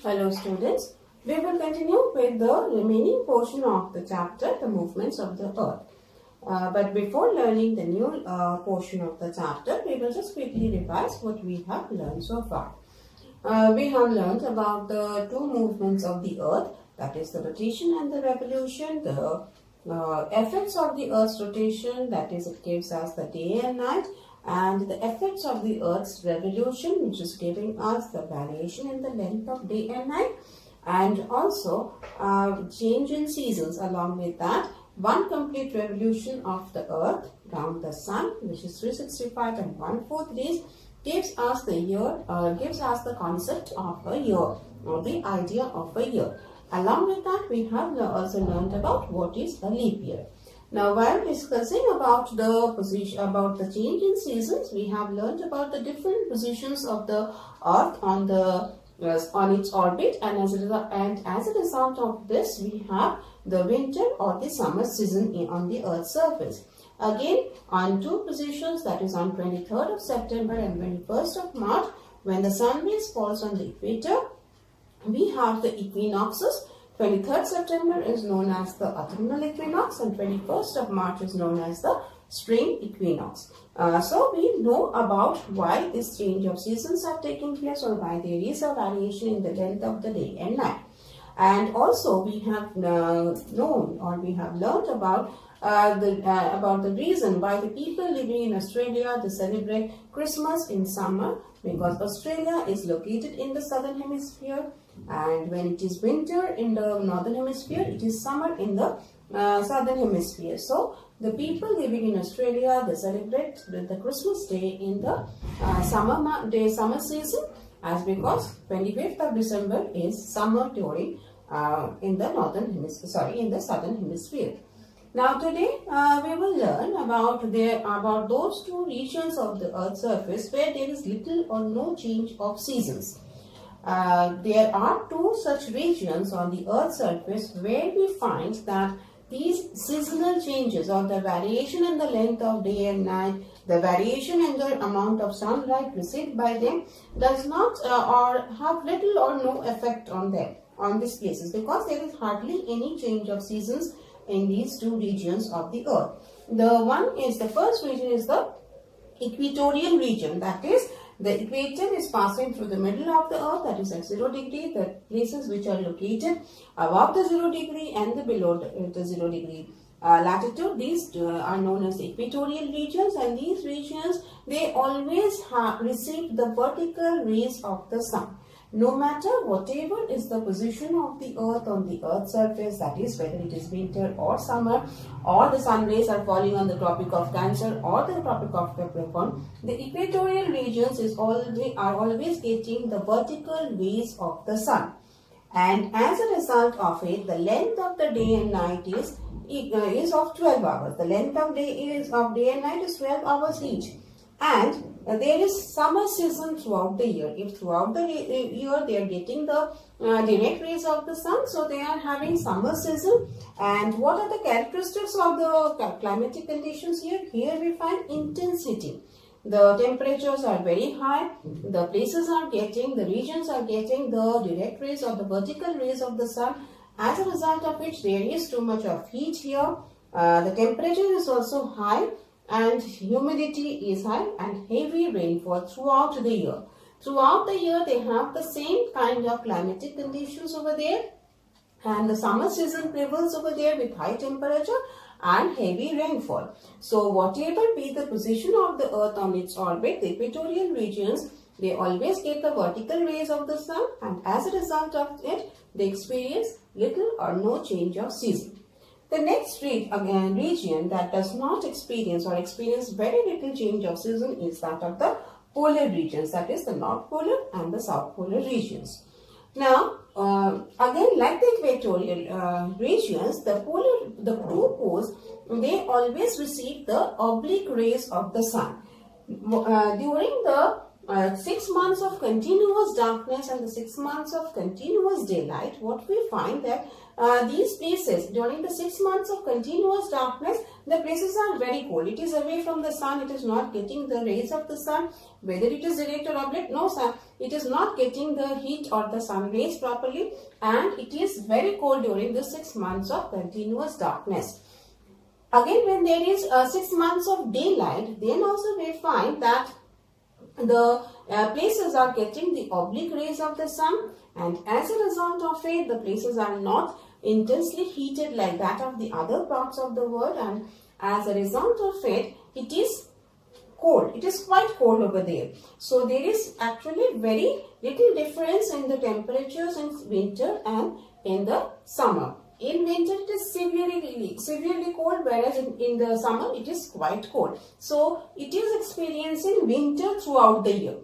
Hello students, we will continue with the remaining portion of the chapter, the movements of the earth. But before learning the new portion of the chapter, we will just quickly revise what we have learned so far. We have learned about the two movements of the earth, that is the rotation and the revolution, the effects of the earth's rotation, that is it gives us the day and night, and the effects of the earth's revolution, which is giving us the variation in the length of day and night, and also change in seasons. Along with that, one complete revolution of the earth around the sun, which is 365 and 1/4 days, gives us the year, gives us the concept of a year, or the idea of a year. Along with that, we have also learned about what is a leap year. Now, while discussing about the position, about the change in seasons, we have learned about the different positions of the Earth on its orbit, and as a result of this, we have the winter or the summer season on the Earth's surface. Again, on two positions, that is on 23rd of September and 21st of March, when the sun rays falls on the equator, we have the equinoxes. 23rd September is known as the autumnal equinox and 21st of March is known as the spring equinox. So we know about why this change of seasons are taking place, or why there is a variation in the length of the day and night. And also we have known, or we have learned about the reason why the people living in Australia, they celebrate Christmas in summer, because Australia is located in the southern hemisphere, and when it is winter in the northern hemisphere, it is summer in the southern hemisphere. So the people living in Australia, they celebrate the Christmas day in the summer season, as because 25th of December is summer during in the southern hemisphere. Now today we will learn about those two regions of the Earth's surface where there is little or no change of seasons. There are two such regions on the Earth's surface where we find that these seasonal changes, or the variation in the length of day and night, the variation in the amount of sunlight received by them, does not or have little or no effect on them, on these places, because there is hardly any change of seasons in these two regions of the Earth. The first region is the equatorial region, that is, the equator is passing through the middle of the Earth, that is at 0 degree. The places which are located above the 0 degree and below the 0 degree latitude, these are known as the equatorial regions, and these regions, they always receive the vertical rays of the sun. No matter whatever is the position of the Earth on the Earth's surface, that is whether it is winter or summer, or the sun rays are falling on the Tropic of Cancer or the Tropic of Capricorn, the equatorial regions are always getting the vertical rays of the sun. And as a result of it, the length of the day and night is of 12 hours. The length of day and night is 12 hours each. And there is summer season throughout the year. If throughout the year they are getting the direct rays of the sun, so they are having summer season. And what are the characteristics of the climatic conditions here? Here we find intensity. The temperatures are very high. The regions are getting the direct rays or the vertical rays of the sun. As a result of which, there is too much of heat here. The temperature is also high, and humidity is high, and heavy rainfall throughout the year. Throughout the year, they have the same kind of climatic conditions over there, and the summer season prevails over there with high temperature and heavy rainfall. So whatever be the position of the Earth on its orbit, the equatorial regions, they always get the vertical rays of the sun, and as a result of it, they experience little or no change of season. The next region that does not experience or experience very little change of season is that of the polar regions, that is the North Polar and the South Polar regions. Now, again, like the equatorial regions, the two poles, they always receive the oblique rays of the sun. During the 6 months of continuous darkness and the 6 months of continuous daylight, what we find that these places, during the 6 months of continuous darkness, the places are very cold. It is away from the sun. It is not getting the rays of the sun. Whether it is direct or oblique, no sun. It is not getting the heat or the sun rays properly, and it is very cold during the 6 months of continuous darkness. Again, when there is 6 months of daylight, then also we find that the places are getting the oblique rays of the sun, and as a result of it, the places are not intensely heated like that of the other parts of the world, and as a result of it, it is cold. It is quite cold over there. So there is actually very little difference in the temperatures in winter and in the summer. In winter it is severely cold, whereas in the summer it is quite cold. So it is experiencing winter throughout the year.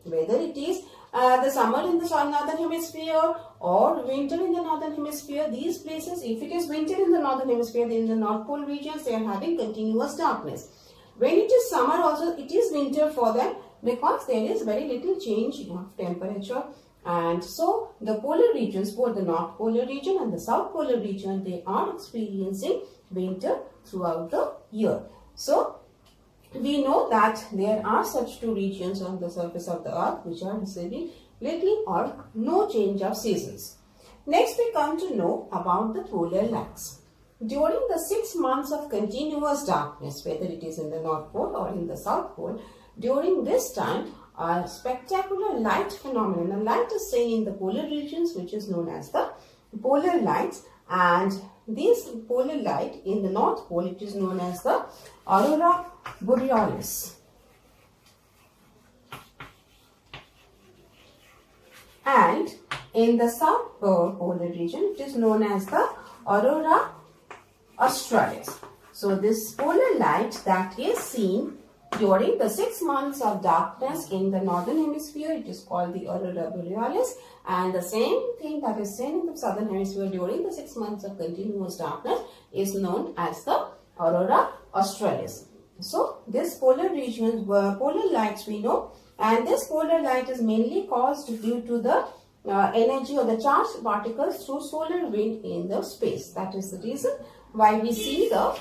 Whether it is the summer in the northern hemisphere or winter in the northern hemisphere, these places, if it is winter in the northern hemisphere, then in the North Pole regions they are having continuous darkness. When it is summer also, it is winter for them because there is very little change of temperature. And so the polar regions, both the North Polar region and the South Polar region, they are experiencing winter throughout the year. So we know that there are such two regions on the surface of the earth which are receiving little or no change of seasons. Next we come to know about the polar lights. During the 6 months of continuous darkness, whether it is in the North Pole or in the South Pole, during this time, a spectacular light phenomenon. A light is seen in the polar regions, which is known as the polar lights, and this polar light in the North Pole, it is known as the aurora borealis. And in the South Polar region, it is known as the aurora australis. So this polar light that is seen during the 6 months of darkness in the northern hemisphere, it is called the aurora borealis, and the same thing that is seen in the southern hemisphere during the 6 months of continuous darkness is known as the aurora australis. So this polar regions were polar lights we know, and this polar light is mainly caused due to the energy or the charged particles through solar wind in the space. That is the reason why we see the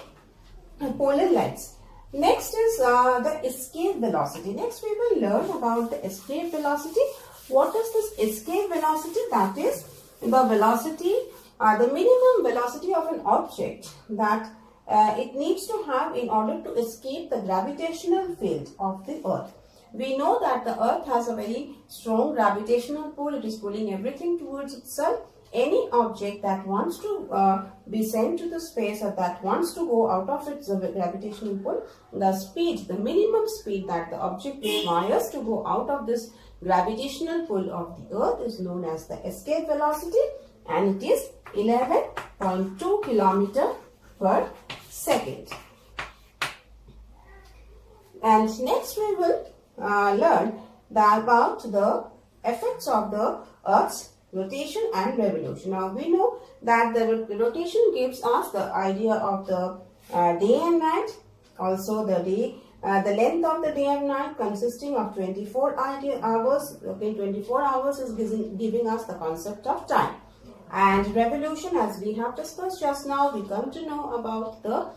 polar lights. Next is the escape velocity. Next we will learn about the escape velocity. What is this escape velocity? That is the velocity, the minimum velocity of an object that it needs to have in order to escape the gravitational field of the earth. We know that the earth has a very strong gravitational pull. It is pulling everything towards itself. Any object that wants to be sent to the space or that wants to go out of its gravitational pull, the speed, the minimum speed that the object requires to go out of this gravitational pull of the earth is known as the escape velocity, and it is 11.2 km per second. And next we will learn about the effects of the earth's rotation and revolution. Now we know that the rotation gives us the idea of the day and night. Also the day, the length of the day and night consisting of 24 hours. Okay, 24 hours is giving us the concept of time. And revolution, as we have discussed just now, we come to know about the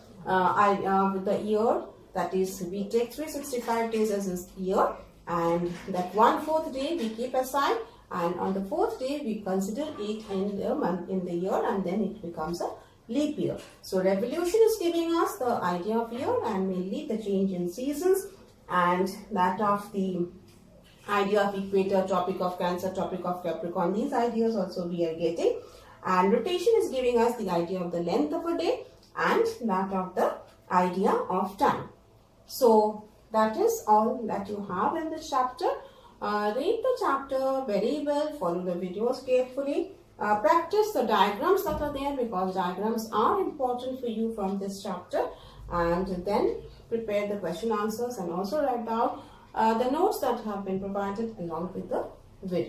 the year. That is, we take 365 days as a year, and that 1/4 day we keep aside, and on the 4th day we consider it in the month in the year, and then it becomes a leap year. So revolution is giving us the idea of year and mainly the change in seasons, and that of the idea of equator, Tropic of Cancer, Tropic of Capricorn. These ideas also we are getting, and rotation is giving us the idea of the length of a day and that of the idea of time. So that is all that you have in this chapter. Read the chapter very well, follow the videos carefully, practice the diagrams that are there because diagrams are important for you from this chapter, and then prepare the question answers and also write down the notes that have been provided along with the video.